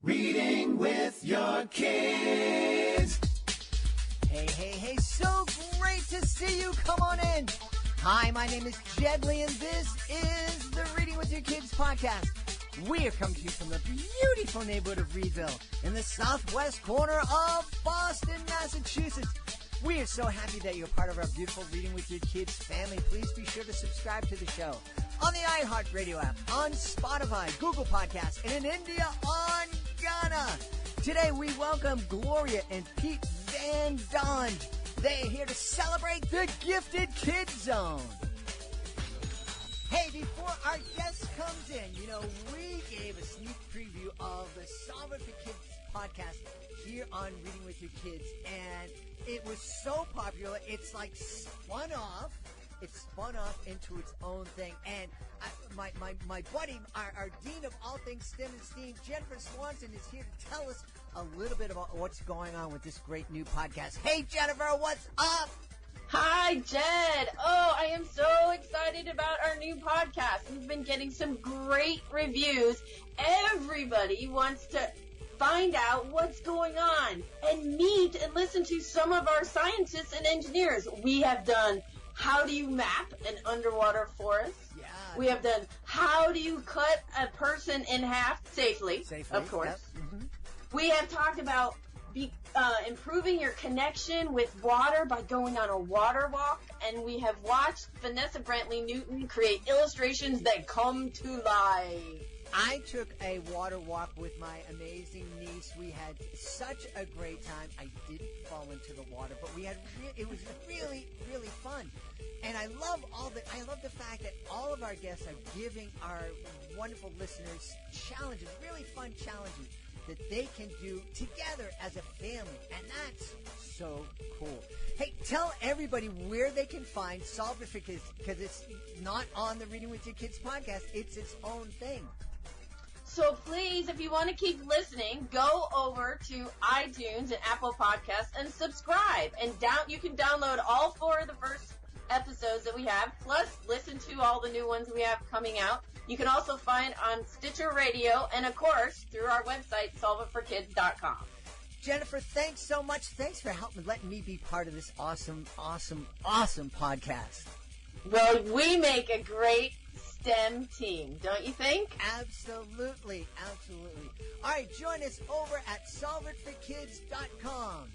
Reading with your kids. Hey, so great to see you. Come on in. Hi, my name is Jedley, and this is the Reading with Your Kids podcast. We are coming to you from the beautiful neighborhood of Reedville in the southwest corner of Boston, Massachusetts. We are so happy that you're part of our beautiful Reading with Your Kids family. Please be sure to subscribe to the show on the iHeartRadio app, on Spotify, Google Podcasts, and in India on Ghana. Today we welcome Gloria and Pete Van Donge. They are here to celebrate the Gifted Kids Zone. Hey, before our guest comes in, we gave a sneak preview of the Solve It for Kids podcast here on Reading with Your Kids, and it was so popular, it's like spun off. It spun off into its own thing. And my buddy, our dean of all things STEM and STEAM, Jennifer Swanson, is here to tell us a little bit about what's going on with this great new podcast. Hey, Jennifer, what's up? Hi, Jed. Oh, I am so excited about our new podcast. We've been getting some great reviews. Everybody wants to find out what's going on and meet and listen to some of our scientists and engineers. We have done how do you map an underwater forest? Yeah. We have done how do you cut a person in half safely, of course. Yep. Mm-hmm. We have talked about improving your connection with water by going on a water walk, and we have watched Vanessa Brantley Newton create illustrations that come to life. I took a water walk with my amazing niece. We had such a great time. I didn't fall into the water, but it was really, really fun. And I love the fact that all of our guests are giving our wonderful listeners challenges, really fun challenges that they can do together as a family. And that's so cool. Hey, tell everybody where they can find Solve It for Kids, because it's not on the Reading with Your Kids podcast. It's its own thing. So please, if you want to keep listening, go over to iTunes and Apple Podcasts and subscribe. And you can download all 4 of the first episodes that we have, plus listen to all the new ones we have coming out. You can also find on Stitcher Radio and, of course, through our website, solveitforkids.com. Jennifer, thanks so much. Thanks for letting me be part of this awesome podcast. Well, we make a great STEM team, don't you think? Absolutely. All right, join us over at solveitforkids.com.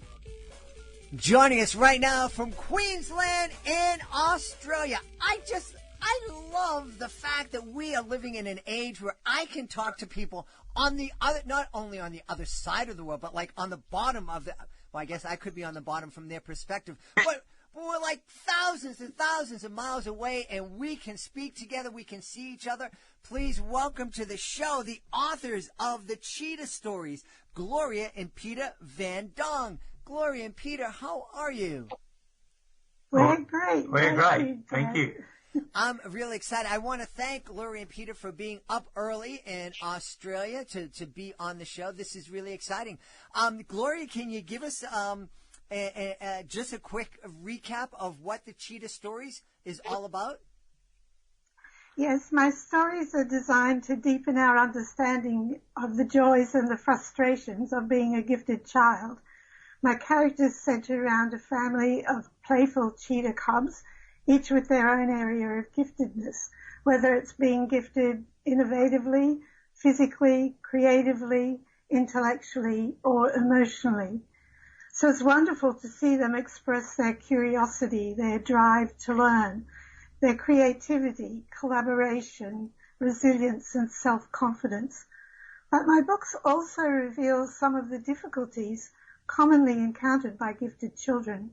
Joining us right now from Queensland in Australia. I love the fact that we are living in an age where I can talk to people on the other, not only on the other side of the world, but like on the bottom of well, I guess I could be on the bottom from their perspective, but we're like thousands and thousands of miles away, and we can speak together. We can see each other. Please welcome to the show the authors of the Cheetah Stories, Gloria and Peter Van Donge. Gloria and Peter, how are you? We're great. We're great. Thank you. I'm really excited. I want to thank Gloria and Peter for being up early in Australia to be on the show. This is really exciting. Gloria, can you give us just a quick recap of what the Cheetah Stories is all about? Yes, my stories are designed to deepen our understanding of the joys and the frustrations of being a gifted child. My characters center around a family of playful cheetah cubs, each with their own area of giftedness, whether it's being gifted innovatively, physically, creatively, intellectually, or emotionally. So it's wonderful to see them express their curiosity, their drive to learn, their creativity, collaboration, resilience, and self-confidence. But my books also reveal some of the difficulties commonly encountered by gifted children.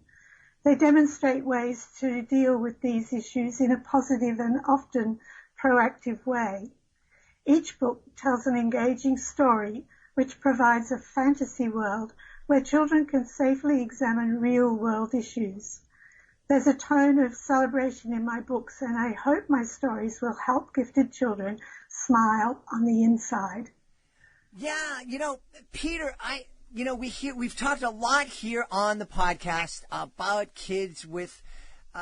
They demonstrate ways to deal with these issues in a positive and often proactive way. Each book tells an engaging story which provides a fantasy world where children can safely examine real-world issues. There's a tone of celebration in my books, and I hope my stories will help gifted children smile on the inside. Yeah, Peter, we've talked a lot here on the podcast about kids with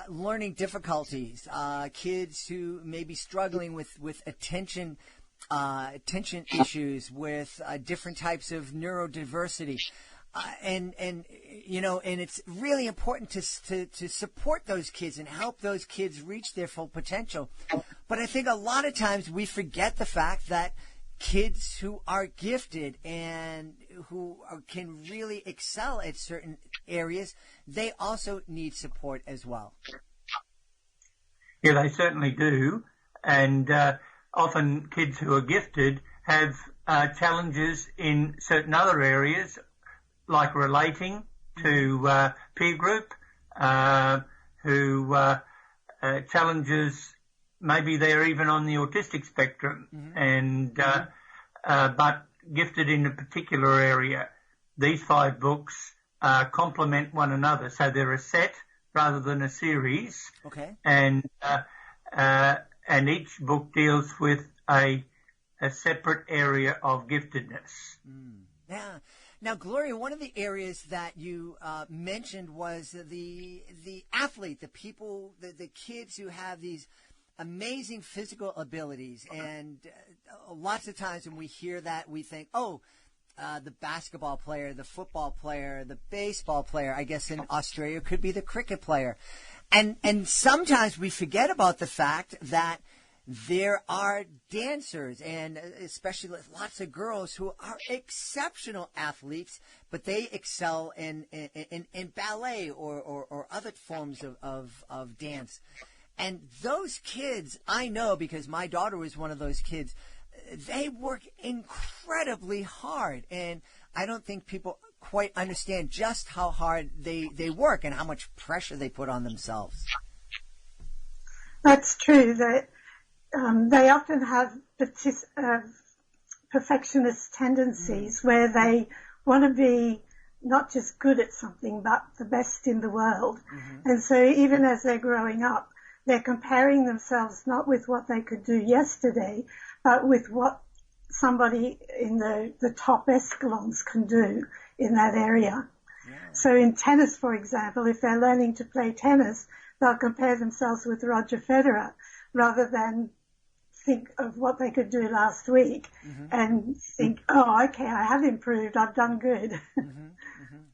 learning difficulties, kids who may be struggling with attention attention issues, with different types of neurodiversity. And it's really important to support those kids and help those kids reach their full potential. But I think a lot of times we forget the fact that kids who are gifted and who can really excel at certain areas, they also need support as well. Yeah, they certainly do. And often kids who are gifted have challenges in certain other areas, like relating to peer group, who challenges, maybe they're even on the autistic spectrum, and but gifted in a particular area. These 5 books complement one another, so they're a set rather than a series. Okay. And each book deals with a separate area of giftedness. Yeah. Now, Gloria, one of the areas that you mentioned was the athlete, the people, the kids who have these amazing physical abilities. And lots of times when we hear that, we think, the basketball player, the football player, the baseball player, I guess in Australia could be the cricket player. And sometimes we forget about the fact that there are dancers, and especially lots of girls who are exceptional athletes, but they excel in ballet or other forms of dance. And those kids, I know because my daughter was one of those kids, they work incredibly hard. And I don't think people quite understand just how hard they work and how much pressure they put on themselves. That's true. They often have perfectionist tendencies where they want to be not just good at something, but the best in the world. And so even as they're growing up, they're comparing themselves not with what they could do yesterday, but with what somebody in the top echelons can do in that area. Yeah. So in tennis, for example, if they're learning to play tennis, they'll compare themselves with Roger Federer rather than think of what they could do last week and think, okay, I have improved, I've done good.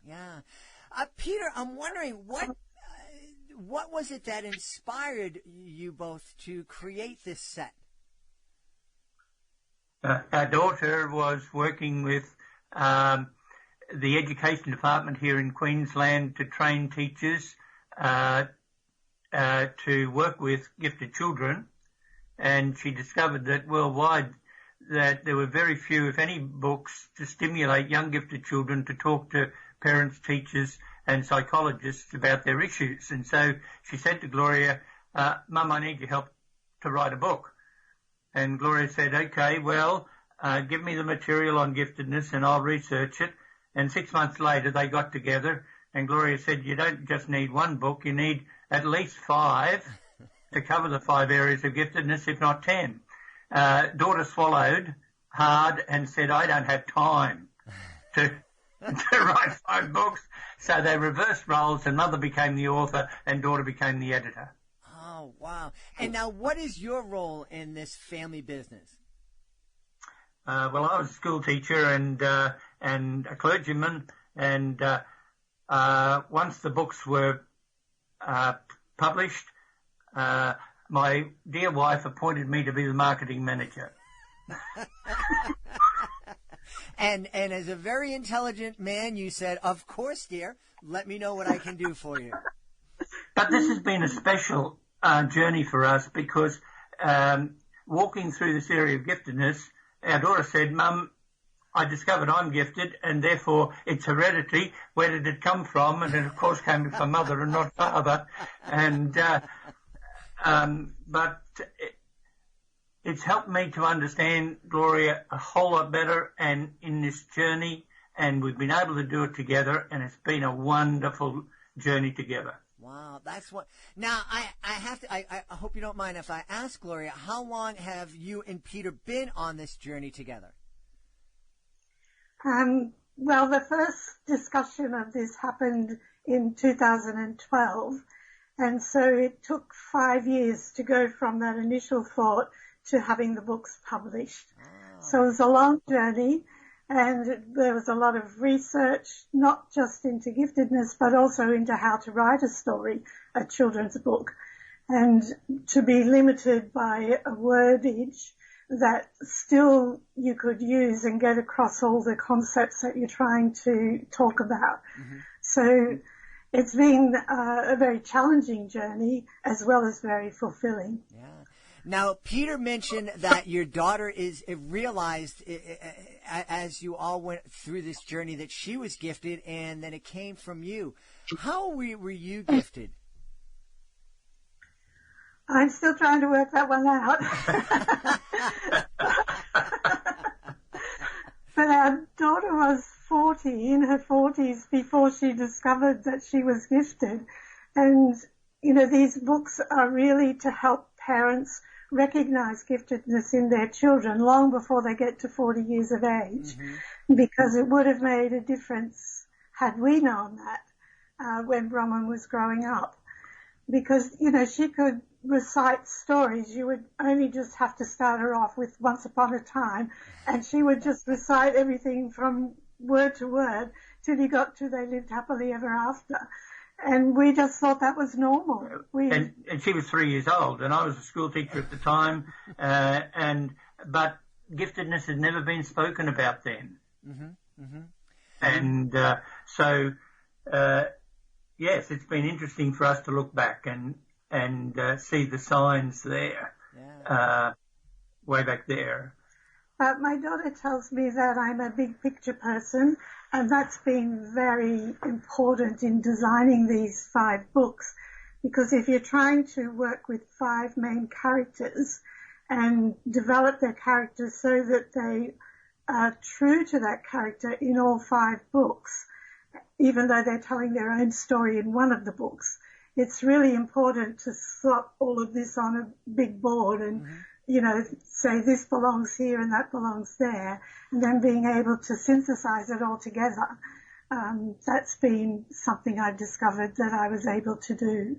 Yeah. Peter, I'm wondering, what was it that inspired you both to create this set? Our daughter was working with the education department here in Queensland to train teachers to work with gifted children, and she discovered that worldwide that there were very few, if any, books to stimulate young gifted children to talk to parents, teachers and psychologists about their issues. And so she said to Gloria, Mum, I need your help to write a book. And Gloria said, okay, well, give me the material on giftedness and I'll research it. And 6 months later, they got together and Gloria said, you don't just need one book, you need at least 5 to cover the 5 areas of giftedness, if not 10. Daughter swallowed hard and said, I don't have time to write 5 books. So they reversed roles and mother became the author and daughter became the editor. Oh, wow. And now what is your role in this family business? Well, I was a school teacher and a clergyman, and once the books were published, my dear wife appointed me to be the marketing manager. And as a very intelligent man, you said, of course, dear, let me know what I can do for you. But this has been a special journey for us because walking through this area of giftedness, our daughter said, Mum, I discovered I'm gifted and therefore it's hereditary. Where did it come from? And it, of course, came from mother and not father. And but it's helped me to understand Gloria a whole lot better and in this journey, and we've been able to do it together, and it's been a wonderful journey together. Wow, that's what. Now, I hope you don't mind if I ask Gloria, how long have you and Peter been on this journey together? Well, the first discussion of this happened in 2012, and so it took 5 years to go from that initial thought to having the books published. So it was a long journey, and there was a lot of research, not just into giftedness, but also into how to write a story, a children's book, and to be limited by a wordage that still you could use and get across all the concepts that you're trying to talk about. Mm-hmm. So it's been a very challenging journey as well as very fulfilling. Yeah. Now, Peter mentioned that your daughter realized as you all went through this journey that she was gifted and that it came from you. How were you gifted? I'm still trying to work that one out. But our daughter was 40, in her 40s, before she discovered that she was gifted. And, you know, these books are really to help parents recognize giftedness in their children long before they get to 40 years of age, because it would have made a difference had we known that when Bronwyn was growing up. Because, you know, she could recite stories. You would only just have to start her off with Once Upon a Time, and she would just recite everything from word to word till he got to They Lived Happily Ever After. And we just thought that was normal. And she was 3 years old, and I was a school teacher at the time, but giftedness had never been spoken about then. And so, yes, it's been interesting for us to look back and see the signs there, way back there. My daughter tells me that I'm a big picture person, and that's been very important in designing these 5 books, because if you're trying to work with 5 main characters and develop their characters so that they are true to that character in all 5 books, even though they're telling their own story in one of the books, it's really important to slot all of this on a big board and you know, say this belongs here and that belongs there, and then being able to synthesize it all together. That's been something I've discovered that I was able to do.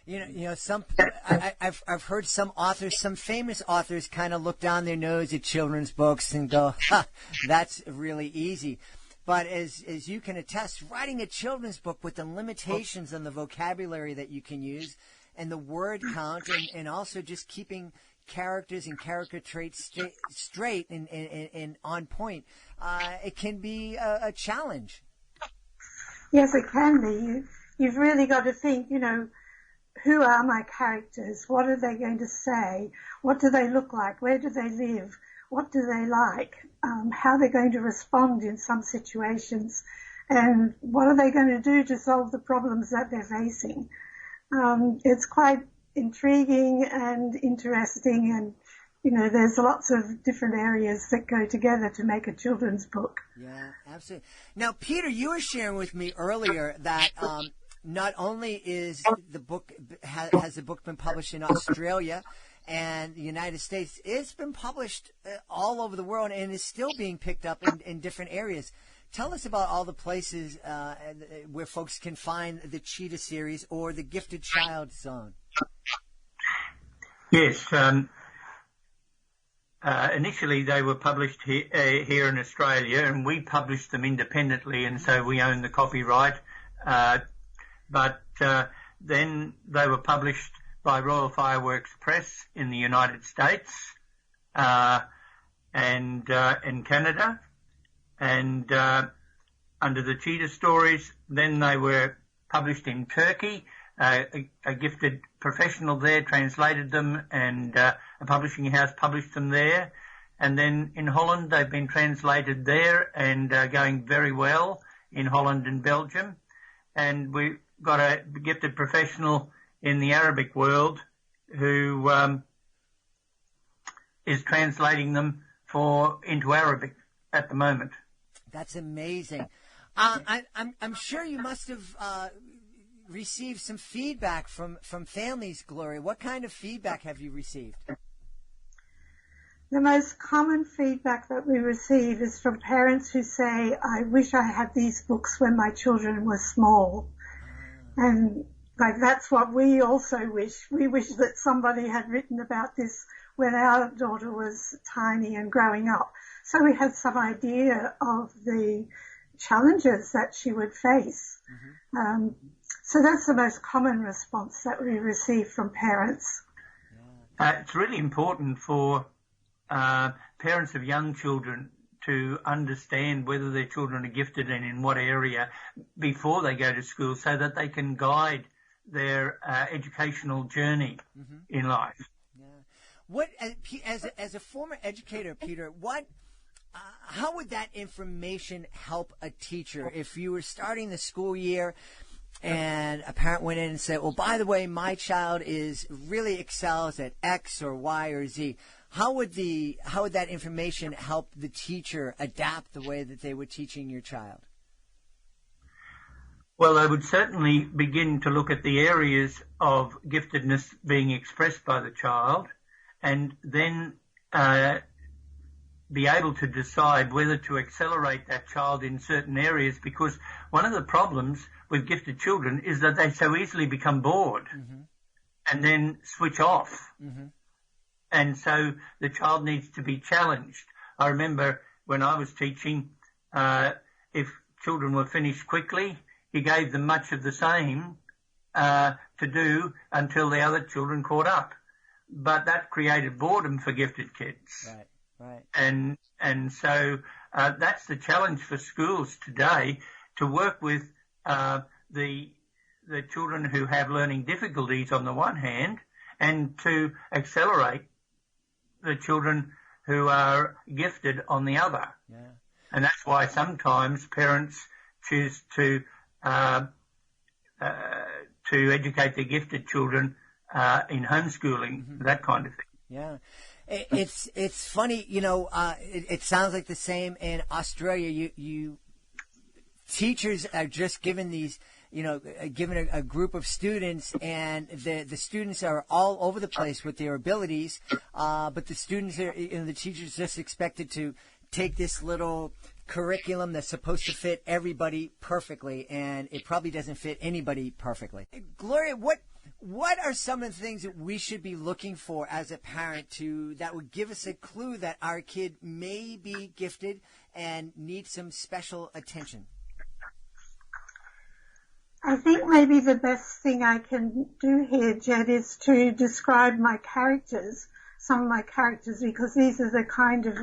You know, I've heard some authors, some famous authors, kind of look down their nose at children's books and go, "Ha, that's really easy." But as you can attest, writing a children's book with the limitations on the vocabulary that you can use, and the word count, and also just keeping characters and character traits straight and on point, it can be a challenge. Yes, it can be. You've really got to think, you know, who are my characters? What are they going to say? What do they look like? Where do they live? What do they like? How they're going to respond in some situations? And what are they going to do to solve the problems that they're facing? It's quite intriguing and interesting, and you know, there's lots of different areas that go together to make a children's book. Yeah, absolutely. Now, Peter, you were sharing with me earlier that not only is the book has the book been published in Australia and the United States, it's been published all over the world and is still being picked up in different areas. Tell us about all the places where folks can find the Cheetah series or the Gifted Child Zone. Yes. Initially, they were published here in Australia, and we published them independently, and so we own the copyright. But then they were published by Royal Fireworks Press in the United States and in Canada. And under the Cheetah Stories, then they were published in Turkey. A gifted professional there translated them, and a publishing house published them there. And then in Holland, they've been translated there and going very well in Holland and Belgium. And we've got a gifted professional in the Arabic world who is translating them into Arabic at the moment. That's amazing. I'm sure you must have received some feedback from families, Gloria. What kind of feedback have you received? The most common feedback that we receive is from parents who say, I wish I had these books when my children were small. And like that's what we also wish. We wish that somebody had written about this when our daughter was tiny and growing up. So we had some idea of the challenges that she would face. So that's the most common response that we receive from parents. It's really important for parents of young children to understand whether their children are gifted and in what area before they go to school, so that they can guide their educational journey in life. Yeah. What, as a former educator, Peter, how would that information help a teacher if you were starting the school year and a parent went in and said, well, by the way, my child really excels at X or Y or Z? How would that information help the teacher adapt the way that they were teaching your child? Well, I would certainly begin to look at the areas of giftedness being expressed by the child, and then be able to decide whether to accelerate that child in certain areas, because one of the problems with gifted children is that they so easily become bored and then switch off. And so the child needs to be challenged. I remember when I was teaching, if children were finished quickly, you gave them much of the same to do until the other children caught up. But that created boredom for gifted kids. Right. And so that's the challenge for schools today, to work with the children who have learning difficulties on the one hand, and to accelerate the children who are gifted on the other. Yeah. And that's why sometimes parents choose to educate their gifted children in homeschooling, that kind of thing. Yeah. It's funny, it sounds like the same in Australia. You teachers are just given these, given a group of students, and the students are all over the place with their abilities, but the students are, the teachers just expected to take this little curriculum that's supposed to fit everybody perfectly, and it probably doesn't fit anybody perfectly. Gloria, what are some of the things that we should be looking for as a parent that would give us a clue that our kid may be gifted and need some special attention? I think maybe the best thing I can do here, Jed, is to describe some of my characters, because these are the kind of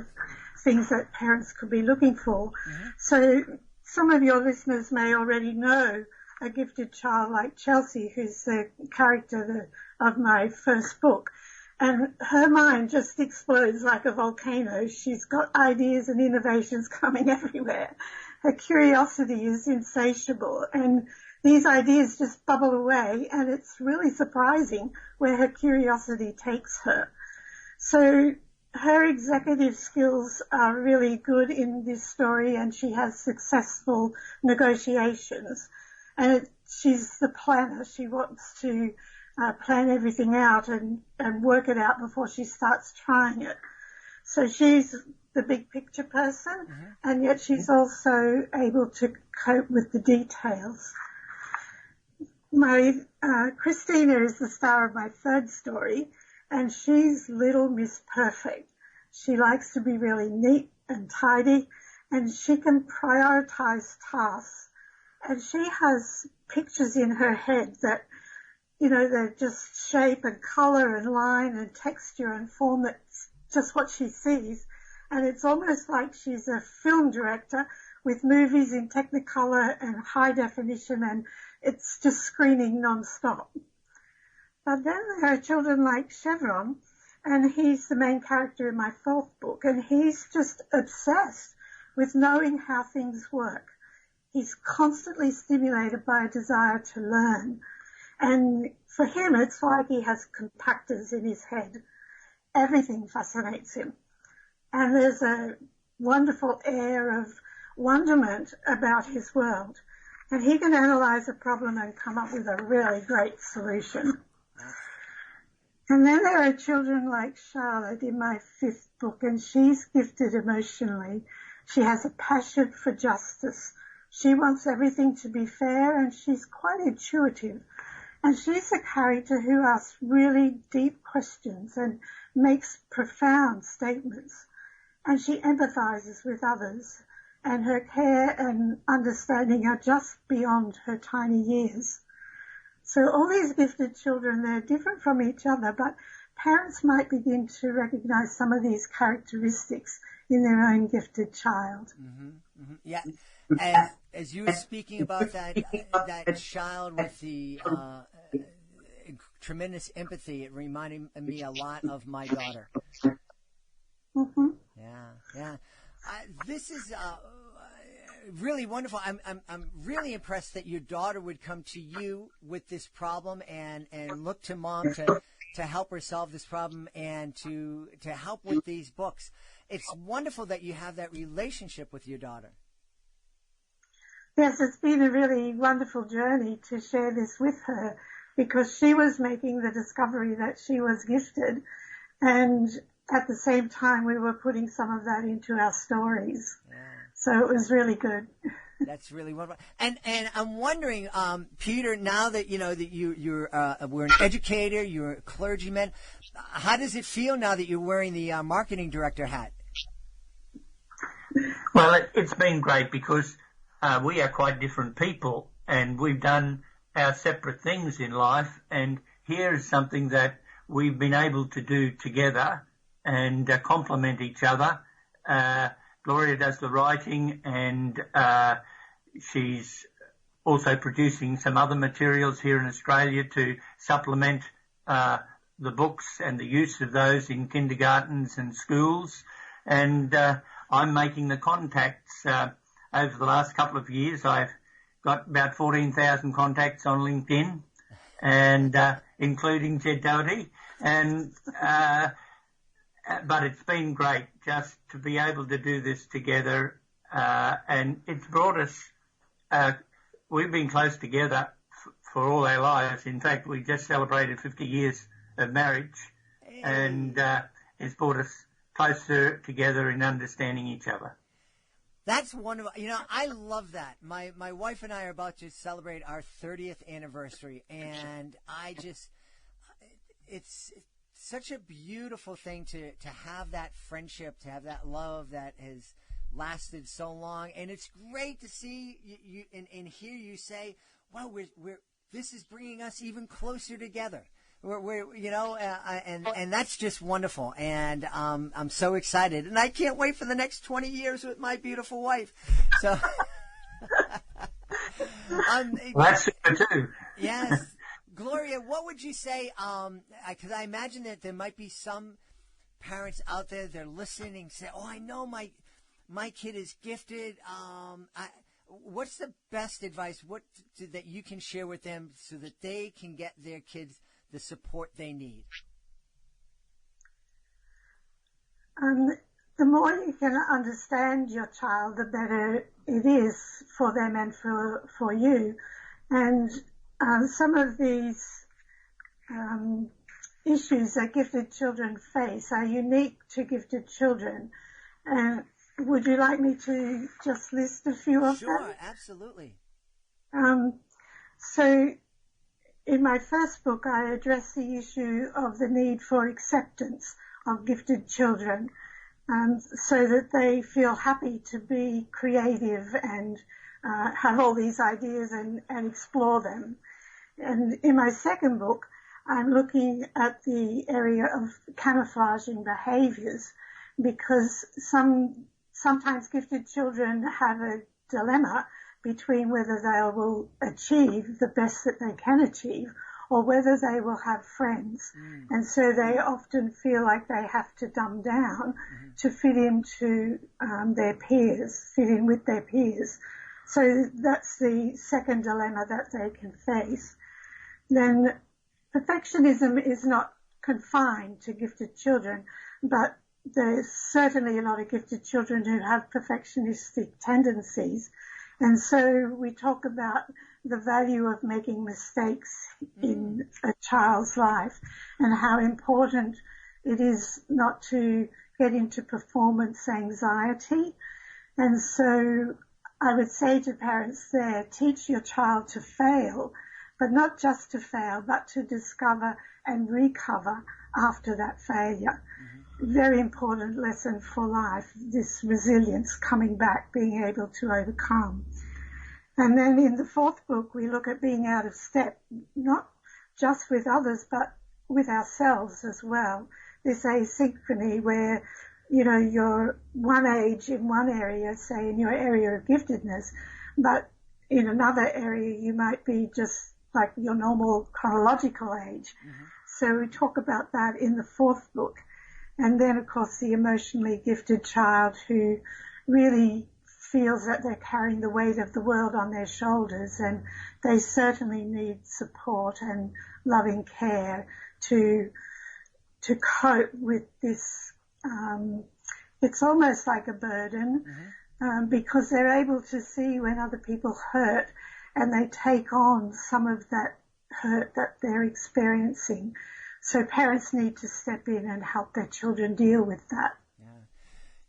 things that parents could be looking for. So some of your listeners may already know a gifted child like Chelsea, who's the character of my first book. And her mind just explodes like a volcano. She's got ideas and innovations coming everywhere. Her curiosity is insatiable, and these ideas just bubble away, and it's really surprising where her curiosity takes her. So her executive skills are really good in this story, and she has successful negotiations. And she's the planner. She wants to plan everything out and work it out before she starts trying it. So she's the big picture person, and yet she's also able to cope with the details. My Christina is the star of my third story, and she's Little Miss Perfect. She likes to be really neat and tidy, and she can prioritize tasks. And she has pictures in her head that, they're just shape and color and line and texture and form. That's just what she sees. And it's almost like she's a film director with movies in Technicolor and high definition, and it's just screening non-stop. But then there are children like Chevron, and he's the main character in my fourth book, and he's just obsessed with knowing how things work. He's constantly stimulated by a desire to learn. And for him, it's like he has compactors in his head. Everything fascinates him. And there's a wonderful air of wonderment about his world. And he can analyze a problem and come up with a really great solution. And then there are children like Charlotte in my fifth book, and she's gifted emotionally. She has a passion for justice. She wants everything to be fair, and she's quite intuitive. And she's a character who asks really deep questions and makes profound statements, and she empathizes with others, and her care and understanding are just beyond her tiny years. So all these gifted children, they're different from each other, but parents might begin to recognize some of these characteristics in their own gifted child. Mm-hmm, mm-hmm. Yeah. As you were speaking about that child with the tremendous empathy, it reminded me a lot of my daughter. Mm-hmm. Yeah. This is really wonderful. I'm really impressed that your daughter would come to you with this problem and look to mom to help her solve this problem and to help with these books. It's wonderful that you have that relationship with your daughter. Yes, it's been a really wonderful journey to share this with her, because she was making the discovery that she was gifted, and at the same time we were putting some of that into our stories. Yeah. So it was really good. That's really wonderful. And I'm wondering, Peter, now that you know that we're an educator, you're a clergyman, how does it feel now that you're wearing the marketing director hat? Well, it's been great because we are quite different people, and we've done our separate things in life, and here is something that we've been able to do together and complement each other. Gloria does the writing, and she's also producing some other materials here in Australia to supplement the books and the use of those in kindergartens and schools. And I'm making the contacts. Over the last couple of years, I've got about 14,000 contacts on LinkedIn, and including Jed Doherty. And but it's been great just to be able to do this together, and it's brought us. We've been close together for all our lives. In fact, we just celebrated 50 years of marriage, and it's brought us closer together in understanding each other. That's wonderful. You know, I love that. My wife and I are about to celebrate our 30th anniversary, and it's such a beautiful thing to have that friendship, to have that love that has lasted so long. And it's great to see you and hear you say, well, this is bringing us even closer together. We're you know, and that's just wonderful. And I'm so excited, and I can't wait for the next 20 years with my beautiful wife. So that's super too. Yes. Gloria, what would you say? Because I imagine that there might be some parents out there that are listening and say, "Oh, I know my kid is gifted." What's the best advice that you can share with them so that they can get their kids the support they need? The more you can understand your child, the better it is for them and for you. And some of these issues that gifted children face are unique to gifted children. And would you like me to just list a few of them? Sure, absolutely. So in my first book, I address the issue of the need for acceptance of gifted children, so that they feel happy to be creative and have all these ideas and explore them. And in my second book, I'm looking at the area of camouflaging behaviours, because sometimes gifted children have a dilemma between whether they will achieve the best that they can achieve or whether they will have friends. And so they often feel like they have to dumb down to fit into their peers, fit in with their peers. So that's the second dilemma that they can face. Then perfectionism is not confined to gifted children, but there's certainly a lot of gifted children who have perfectionistic tendencies. And so we talk about the value of making mistakes in a child's life and how important it is not to get into performance anxiety. And so I would say to parents there, teach your child to fail, but not just to fail, but to discover and recover after that failure. Very important lesson for life, this resilience, coming back, being able to overcome. And then in the fourth book, we look at being out of step, not just with others, but with ourselves as well. This asynchrony where, you know, you're one age in one area, say in your area of giftedness, but in another area you might be just like your normal chronological age. So we talk about that in the fourth book. And then, of course, the emotionally gifted child who really feels that they're carrying the weight of the world on their shoulders, and they certainly need support and loving care to cope with this. It's almost like a burden, because they're able to see when other people hurt, and they take on some of that hurt that they're experiencing. So parents need to step in and help their children deal with that. Yeah.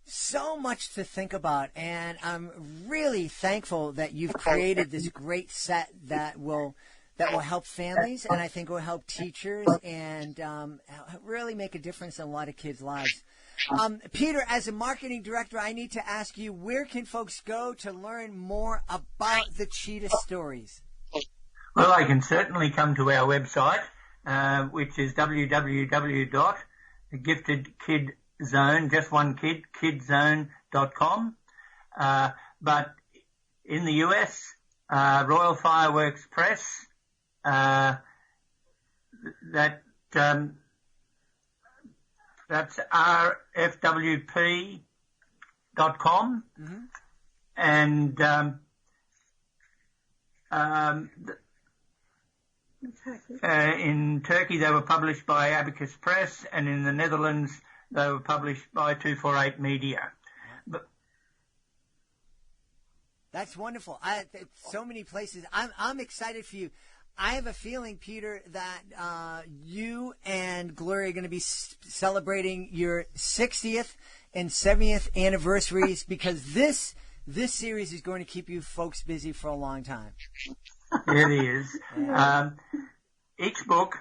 So much to think about, and I'm really thankful that you've created this great set that will help families, and I think will help teachers, and really make a difference in a lot of kids' lives. Peter, as a marketing director, I need to ask you, where can folks go to learn more about the Cheetah Stories? Well, they can certainly come to our website, which is www.giftedkidzone, just one kid, kidzone.com. But in the US, Royal Fireworks Press, that's rfwp.com. And in Turkey, they were published by Abacus Press, and in the Netherlands, they were published by 248 Media. That's wonderful. So many places. I'm excited for you. I have a feeling, Peter, that you and Gloria are going to be celebrating your 60th and 70th anniversaries, because this series is going to keep you folks busy for a long time. It is. Each book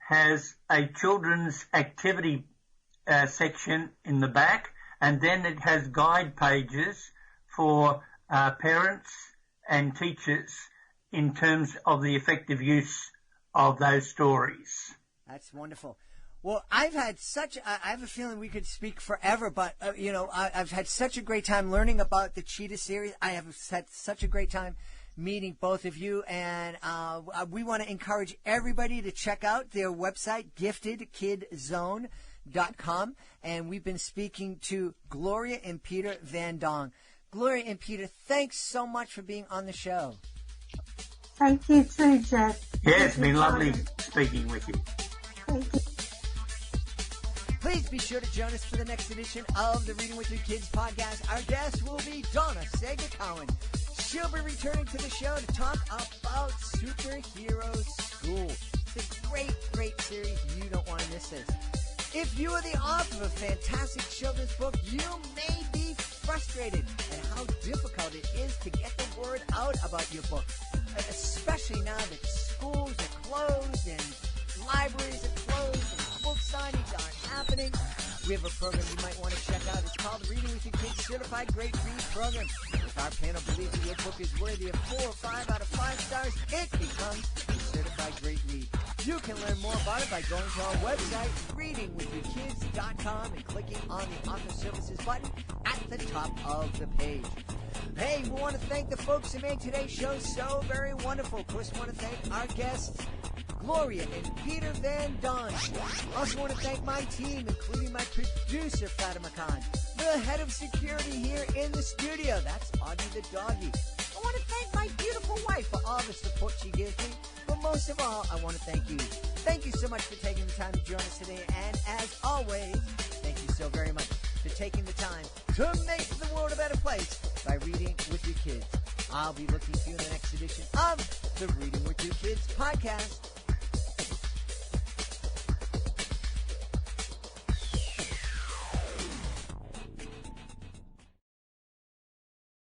has a children's activity section in the back, and then it has guide pages for parents and teachers in terms of the effective use of those stories. That's wonderful. Well, I have a feeling we could speak forever, but, I've had such a great time learning about the Cheetah series. I have had such a great time meeting both of you, and we want to encourage everybody to check out their website, giftedkidzone.com, and we've been speaking to Gloria and Peter Van Donge. Gloria and Peter, thanks so much for being on the show. Thank you too, Jeff. Yeah, it's been lovely speaking with you. Thank you. Please be sure to join us for the next edition of the Reading with Your Kids podcast. Our guest will be Donna Sager-Cowan. She'll be returning to the show to talk about Superhero School. It's a great, great series. You don't want to miss this. If you are the author of a fantastic children's book, you may be frustrated at how difficult it is to get the word out about your book, especially now that schools are closed and libraries are closed and book signings aren't happening. We have a program you might want to check out. It's called the Reading with Your Kids Certified Great Read Program. If our panel believes that your book is worthy of 4 or 5 out of 5 stars, it becomes a Certified Great Read. You can learn more about it by going to our website, readingwithyourkids.com, and clicking on the Author Services button at the top of the page. Hey, we want to thank the folks who made today's show so very wonderful. Of course, we want to thank our guests, Gloria and Peter Van Donge. Also want to thank my team, including my producer, Fatima Khan, the head of security here in the studio. That's Augie the doggy. I want to thank my beautiful wife for all the support she gives me. But most of all, I want to thank you. Thank you so much for taking the time to join us today. And as always, thank you so very much for taking the time to make the world a better place by reading with your kids. I'll be looking for you in the next edition of the Reading with Your Kids podcast.